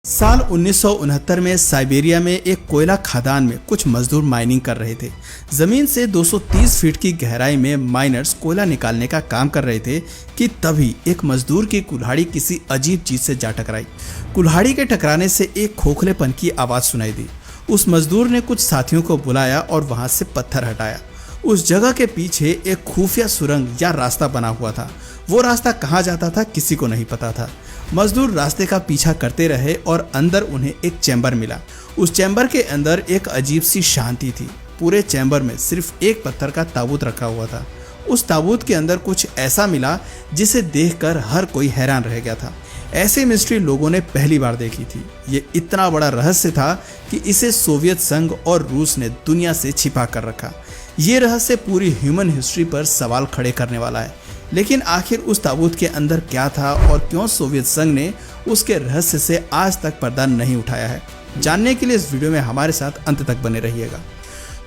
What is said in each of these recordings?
साल 1969 में साइबेरिया में एक कोयला खदान में कुछ मजदूर माइनिंग कर रहे थे। जमीन से 230 फीट की गहराई में माइनर्स कोयला निकालने का काम कर रहे थे कि तभी एक मजदूर की कुल्हाड़ी किसी अजीब चीज से जा टकराई। कुल्हाड़ी के टकराने से एक खोखलेपन की आवाज सुनाई दी। उस मजदूर ने कुछ साथियों को बुलाया और वहां से पत्थर हटाया। उस जगह के पीछे एक खुफिया सुरंग या रास्ता बना हुआ था। वो रास्ता कहाँ जाता था किसी को नहीं पता था। मजदूर रास्ते का पीछा करते रहे और अंदर उन्हें एक चैम्बर मिला। उस चैम्बर के अंदर एक अजीब सी शांति थी। पूरे चैम्बर में सिर्फ एक पत्थर का ताबूत रखा हुआ था। उस ताबूत के अंदर कुछ ऐसा मिला जिसे देखकर हर कोई हैरान रह गया था। ऐसी मिस्ट्री लोगों ने पहली बार देखी थी। ये इतना बड़ा रहस्य था कि इसे सोवियत संघ और रूस ने दुनिया से छिपा कर रखा। ये रहस्य पूरी ह्यूमन हिस्ट्री पर सवाल खड़े करने वाला है। लेकिन आखिर उस ताबूत के अंदर क्या था और क्यों सोवियत संघ ने उसके रहस्य से आज तक पर्दा नहीं उठाया है, जानने के लिए इस वीडियो में हमारे साथ अंत तक बने रहिएगा।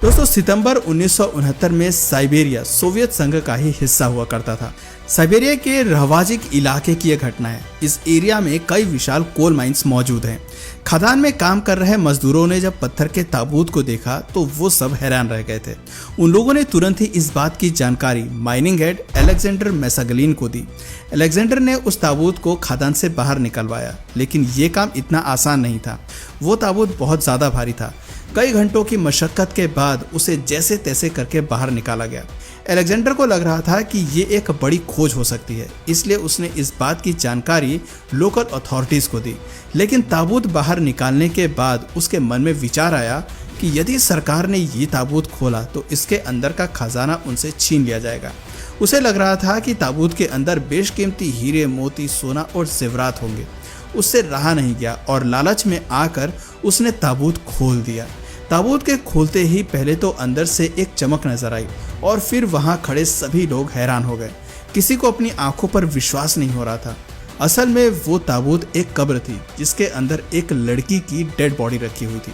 दोस्तों, सितंबर 1969 में साइबेरिया सोवियत संघ का ही हिस्सा हुआ करता था। साइबेरिया के रहवाजिक इलाके की यह घटना है। इस एरिया में कई विशाल कोल माइंस मौजूद हैं। खदान में काम कर रहे मजदूरों ने जब पत्थर के ताबूत को देखा तो वो सब हैरान रह गए थे। उन लोगों ने तुरंत ही इस बात की जानकारी माइनिंग हेड अलेक्जेंडर मैसागलिन को दी। अलेक्जेंडर ने उस ताबूत को खदान से बाहर निकलवाया, लेकिन ये काम इतना आसान नहीं था। वो ताबूत बहुत ज्यादा भारी था। कई घंटों की मशक्कत के बाद उसे जैसे तैसे करके बाहर निकाला गया। अलेक्जेंडर को लग रहा था कि ये एक बड़ी खोज हो सकती है, इसलिए उसने इस बात की जानकारी लोकल अथॉरिटीज को दी। लेकिन ताबूत बाहर निकालने के बाद उसके मन में विचार आया कि यदि सरकार ने ये ताबूत खोला तो इसके अंदर का खजाना उनसे छीन लिया जाएगा। उसे लग रहा था कि ताबूत के अंदर बेशकीमती हीरे, मोती, सोना और जेवरात होंगे। उससे रहा नहीं गया और लालच में आकर उसने ताबूत खोल दिया। ताबूत के खोलते ही पहले तो अंदर से एक चमक नजर आई और फिर वहां खड़े सभी लोग हैरान हो गए। किसी को अपनी आंखों पर विश्वास नहीं हो रहा था। असल में वो ताबूत एक कब्र थी जिसके अंदर एक लड़की की डेड बॉडी रखी हुई थी।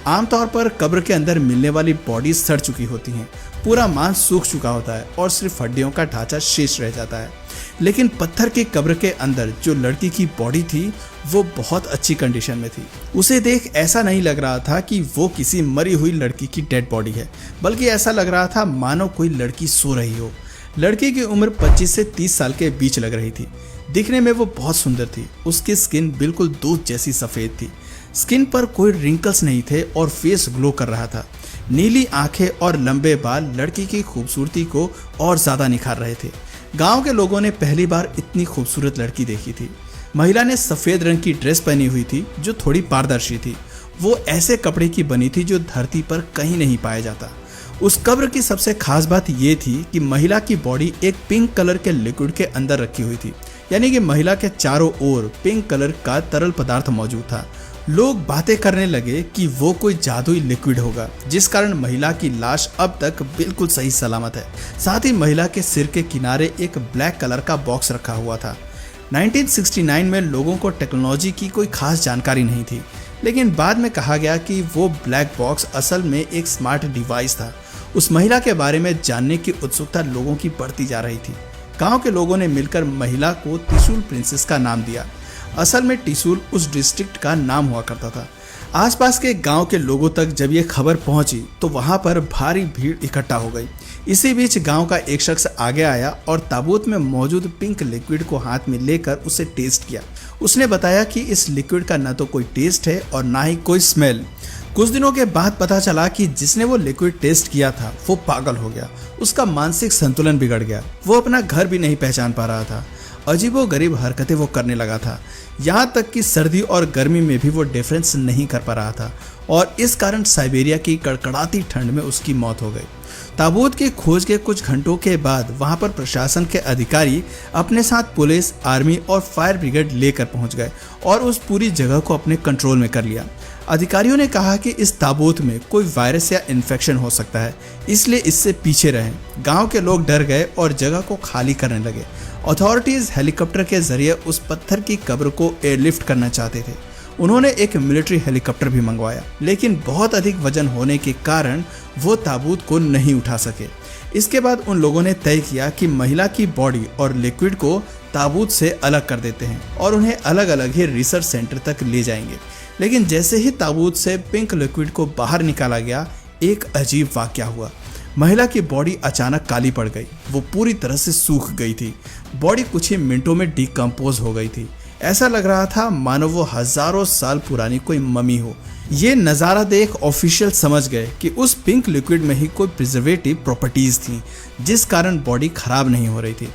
आमतौर पर कब्र के अंदर मिलने वाली बॉडी सड़ चुकी होती हैं, पूरा मांस सूख चुका होता है और सिर्फ हड्डियों का ढांचा शेष रह जाता है। लेकिन पत्थर की कब्र के अंदर जो लड़की की बॉडी थी वो बहुत अच्छी कंडीशन में थी। उसे देख ऐसा नहीं लग रहा था कि वो किसी मरी हुई लड़की की डेड बॉडी है, बल्कि ऐसा लग रहा था मानो कोई लड़की सो रही हो। लड़की की उम्र 25 से 30 साल के बीच लग रही थी। दिखने में वो बहुत सुंदर थी। उसकी स्किन बिल्कुल दूध जैसी सफेद थी। स्किन पर कोई रिंकल्स नहीं थे और फेस ग्लो कर रहा था। नीली आंखें और लंबे बाल लड़की की खूबसूरती को और ज्यादा निखार रहे थे। गांव के लोगों ने पहली बार इतनी खूबसूरत लड़की देखी थी। महिला ने सफेद रंग की ड्रेस पहनी हुई थी जो थोड़ी पारदर्शी थी। वो ऐसे कपड़े की बनी थी जो धरती पर कहीं नहीं पाया जाता। उस कब्र की सबसे खास बात ये थी कि महिला की बॉडी एक पिंक कलर के लिक्विड के अंदर रखी हुई थी, यानी कि महिला के चारों ओर पिंक कलर का तरल पदार्थ मौजूद था। लोग बातें करने लगे कि वो कोई जादुई लिक्विड होगा, जिस कारण महिला की लाश अब तक बिल्कुल सही सलामत है। साथ ही महिला के सिर के किनारे एक ब्लैक कलर का बॉक्स रखा हुआ था। 1969 में लोगों को टेक्नोलॉजी की कोई खास जानकारी नहीं थी, लेकिन बाद में कहा गया कि वो ब्लैक बॉक्स असल में एक स्मार्ट डिवाइस था। उस महिला के बारे में जानने की उत्सुकता लोगों की बढ़ती जा रही थी। गांव के लोगों ने मिलकर महिला को त्रिशूल प्रिंसेस का नाम दिया। असल में त्रिशूल उस डिस्ट्रिक्ट का नाम हुआ करता था। आसपास के गांव के लोगों तक जब ये खबर पहुंची तो वहां पर भारी भीड़ इकट्ठा हो गई। इसी बीच गांव का एक शख्स आगे आया और ताबूत में मौजूद पिंक लिक्विड को हाथ में लेकर उसे टेस्ट किया। उसने बताया कि इस लिक्विड का न तो कोई टेस्ट है और ना ही कोई स्मेल। कुछ दिनों के बाद पता चला कि जिसने वो लिक्विड टेस्ट किया था वो पागल हो गया। उसका मानसिक संतुलन बिगड़ गया। वो अपना घर भी नहीं पहचान पा रहा था। अजीबोगरीब हरकतें वो करने लगा था। यहाँ तक कि सर्दी और गर्मी में भी वो डिफरेंस नहीं कर पा रहा था और इस कारण साइबेरिया की कड़कड़ाती ठंड में उसकी मौत हो गई। ताबूत की खोज के कुछ घंटों के बाद वहां पर प्रशासन के अधिकारी अपने साथ पुलिस, आर्मी और फायर ब्रिगेड लेकर पहुंच गए और उस पूरी जगह को अपने कंट्रोल में कर लिया। अधिकारियों ने कहा कि इस ताबूत में कोई वायरस या इन्फेक्शन हो सकता है, इसलिए इससे पीछे रहें। गांव के लोग डर गए और जगह को खाली करने लगे। अथॉरिटीज हेलीकॉप्टर के जरिए उस पत्थर की कब्र को एयरलिफ्ट करना चाहते थे। उन्होंने एक मिलिट्री हेलीकॉप्टर भी मंगवाया, लेकिन बहुत अधिक वजन होने के कारण वो ताबूत को नहीं उठा सके। इसके बाद उन लोगों ने तय किया कि महिला की बॉडी और लिक्विड को ताबूत से अलग कर देते हैं और उन्हें अलग अलग ही रिसर्च सेंटर तक ले जाएंगे। लेकिन जैसे ही ताबूत से पिंक लिक्विड को बाहर निकाला गया, एक अजीब वाकया हुआ। महिला की बॉडी अचानक काली पड़ गई। वो पूरी तरह से सूख गई थी। बॉडी कुछ ही मिनटों में डिकम्पोज हो गई थी। ऐसा लग रहा था मानो वो हजारों साल पुरानी कोई मम्मी हो। ये नज़ारा देख ऑफिशियल समझ गए कि उस पिंक लिक्विड में ही कोई प्रिजर्वेटिव प्रॉपर्टीज थी, जिस कारण बॉडी खराब नहीं हो रही थी।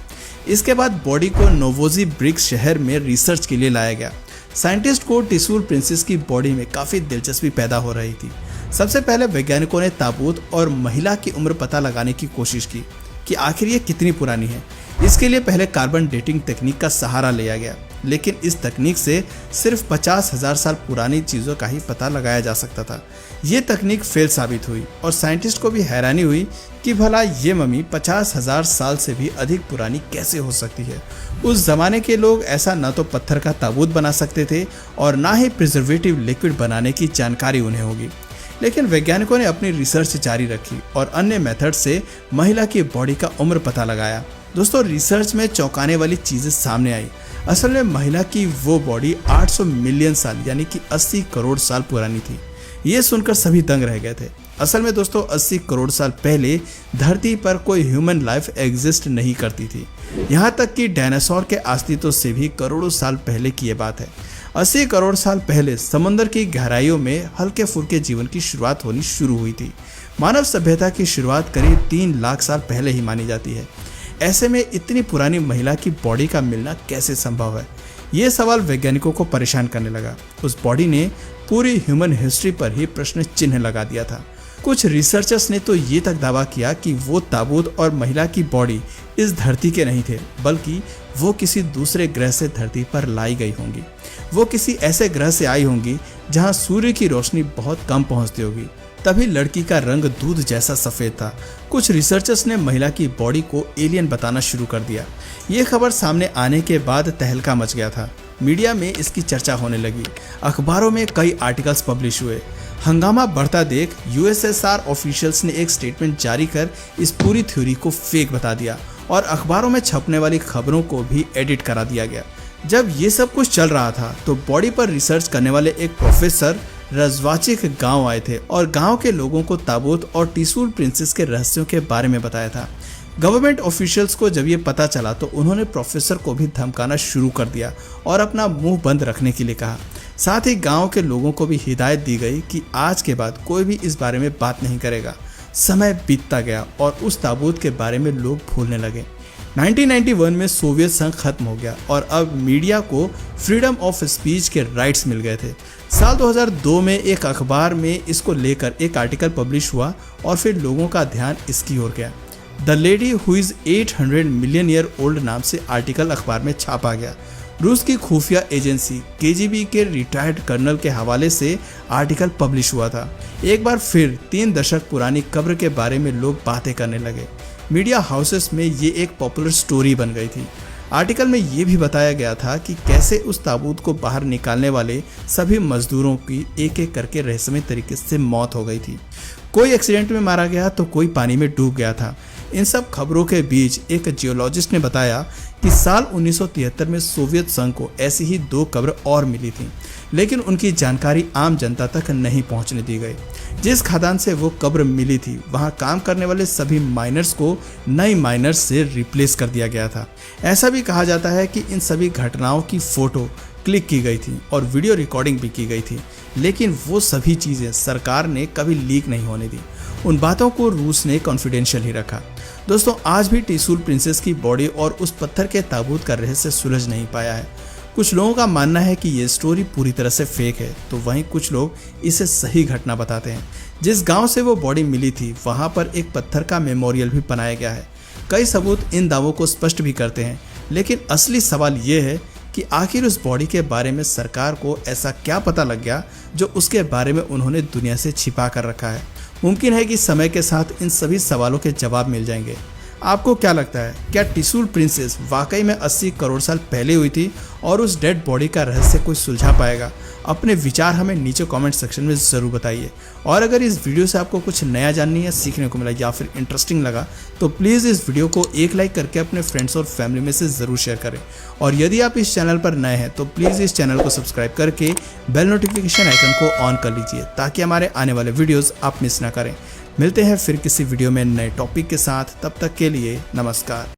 इसके बाद बॉडी को नोवोसिबिर्स्क शहर में रिसर्च के लिए लाया गया। साइंटिस्ट को टिसूल प्रिंसेस की बॉडी में काफ़ी दिलचस्पी पैदा हो रही थी। सबसे पहले वैज्ञानिकों ने ताबूत और महिला की उम्र पता लगाने की कोशिश की कि आखिर ये कितनी पुरानी है। इसके लिए पहले कार्बन डेटिंग तकनीक का सहारा लिया गया, लेकिन इस तकनीक से सिर्फ 50,000 साल पुरानी चीज़ों का ही पता लगाया जा सकता था। ये तकनीक फेल साबित हुई और साइंटिस्ट को भी हैरानी हुई कि भला ये मम्मी 50,000 साल से भी अधिक पुरानी कैसे हो सकती है। उस जमाने के लोग ऐसा न तो पत्थर का ताबूत बना सकते थे और ना ही प्रिजर्वेटिव लिक्विड बनाने की जानकारी उन्हें होगी। लेकिन वैज्ञानिकों ने अपनी रिसर्च जारी रखी और अन्य मेथड से महिला की बॉडी का उम्र पता लगाया। दोस्तों, रिसर्च में चौंकाने वाली चीज़ें सामने आई। असल में महिला की वो बॉडी 800 मिलियन साल यानी कि 80 करोड़ साल पुरानी थी। ये सुनकर सभी दंग रह गए थे। असल में दोस्तों, 80 करोड़ साल पहले धरती पर कोई ह्यूमन लाइफ एग्जिस्ट नहीं करती थी। यहाँ तक कि डायनासोर के अस्तित्व से भी करोड़ों साल पहले की ये बात है। 80 करोड़ साल पहले समुद्र की गहराइयों में हल्के फुल्के जीवन की शुरुआत होनी शुरू हुई थी। मानव सभ्यता की शुरुआत करीब 3 लाख साल पहले ही मानी जाती है। ऐसे में इतनी पुरानी महिला की बॉडी का मिलना कैसे संभव है? ये सवाल वैज्ञानिकों को परेशान करने लगा। उस बॉडी ने पूरी ह्यूमन हिस्ट्री पर ही प्रश्न चिन्ह लगा दिया था। कुछ रिसर्चर्स ने तो ये तक दावा किया कि वो ताबूत और महिला की बॉडी इस धरती के नहीं थे, बल्कि वो किसी दूसरे ग्रह से धरती पर लाई गई होंगी। वो किसी ऐसे ग्रह से आई होंगी जहाँ सूर्य की रोशनी बहुत कम पहुँचती होगी। तभी लड़की का रंग दूध जैसा सफ़ेद था। कुछ रिसर्चर्स ने महिला की बॉडी को एलियन बताना शुरू कर दिया। ये खबर सामने आने के बाद तहलका मच गया था। मीडिया में इसकी चर्चा होने लगी। अखबारों में कई आर्टिकल्स पब्लिश हुए। हंगामा बढ़ता देख यूएसएसआर ऑफिशियल्स ने एक स्टेटमेंट जारी कर इस पूरी थ्योरी को फेक बता दिया और अखबारों में छपने वाली खबरों को भी एडिट करा दिया गया। जब ये सब कुछ चल रहा था तो बॉडी पर रिसर्च करने वाले एक प्रोफेसर रजवाचिक गांव आए थे और गांव के लोगों को ताबूत और टिसूल प्रिंसेस के रहस्यों के बारे में बताया था। गवर्नमेंट ऑफिशियल्स को जब ये पता चला तो उन्होंने प्रोफेसर को भी धमकाना शुरू कर दिया और अपना मुंह बंद रखने के लिए कहा। साथ ही गांव के लोगों को भी हिदायत दी गई कि आज के बाद कोई भी इस बारे में बात नहीं करेगा। समय बीतता गया और उस ताबूत के बारे में लोग भूलने लगे। 1991 में सोवियत संघ खत्म हो गया और अब मीडिया को फ्रीडम ऑफ स्पीच के राइट्स मिल गए थे। साल 2002 में एक अखबार में इसको लेकर एक आर्टिकल पब्लिश हुआ और फिर लोगों का ध्यान इसकी ओर गया। The lady who is 800 million year old नाम से आर्टिकल अखबार में छापा गया। रूस की खुफिया एजेंसी केजीबी के रिटायर्ड कर्नल के हवाले से आर्टिकल पब्लिश हुआ था। एक बार फिर 3 दशक पुरानी कब्र के बारे में लोग बातें करने लगे। मीडिया हाउसेस में ये एक पॉपुलर स्टोरी बन गई थी। आर्टिकल में ये भी बताया गया था कि कैसे उस ताबूत को बाहर निकालने वाले सभी मजदूरों की एक एक करके रहस्यमय तरीके से मौत हो गई थी। कोई एक्सीडेंट में मारा गया तो कोई पानी में डूब गया था। इन सब खबरों के बीच एक जियोलॉजिस्ट ने बताया कि साल 1973 में सोवियत संघ को ऐसी ही 2 कब्र और मिली थी, लेकिन उनकी जानकारी आम जनता तक नहीं पहुंचने दी गई। जिस खदान से वो कब्र मिली थी वहां काम करने वाले सभी माइनर्स को नई माइनर्स से रिप्लेस कर दिया गया था। ऐसा भी कहा जाता है कि इन सभी घटनाओं की फोटो क्लिक की गई थी और वीडियो रिकॉर्डिंग भी की गई थी, लेकिन वो सभी चीज़ें सरकार ने कभी लीक नहीं होने दी। उन बातों को रूस ने कॉन्फिडेंशियल ही रखा। दोस्तों, आज भी टिसूल प्रिंसेस की बॉडी और उस पत्थर के ताबूत का रहस्य सुलझ नहीं पाया है। कुछ लोगों का मानना है कि ये स्टोरी पूरी तरह से फेक है, तो वहीं कुछ लोग इसे सही घटना बताते हैं। जिस गांव से वो बॉडी मिली थी वहां पर एक पत्थर का मेमोरियल भी बनाया गया है। कई सबूत इन दावों को स्पष्ट भी करते हैं, लेकिन असली सवाल ये है कि आखिर उस बॉडी के बारे में सरकार को ऐसा क्या पता लग गया जो उसके बारे में उन्होंने दुनिया से छिपा कर रखा है। मुमकिन है कि समय के साथ इन सभी सवालों के जवाब मिल जाएंगे। आपको क्या लगता है, क्या त्रिशूल प्रिंसेस वाकई में 80 करोड़ साल पहले हुई थी और उस डेड बॉडी का रहस्य कोई सुलझा पाएगा? अपने विचार हमें नीचे कमेंट सेक्शन में ज़रूर बताइए। और अगर इस वीडियो से आपको कुछ नया जानने या सीखने को मिला या फिर इंटरेस्टिंग लगा तो प्लीज़ इस वीडियो को एक लाइक करके अपने फ्रेंड्स और फैमिली में से ज़रूर शेयर करें। और यदि आप इस चैनल पर नए हैं तो प्लीज़ इस चैनल को सब्सक्राइब करके बेल नोटिफिकेशन आइकन को ऑन कर लीजिए ताकि हमारे आने वाले वीडियोज़ आप मिस ना करें। मिलते हैं फिर किसी वीडियो में नए टॉपिक के साथ, तब तक के लिए नमस्कार।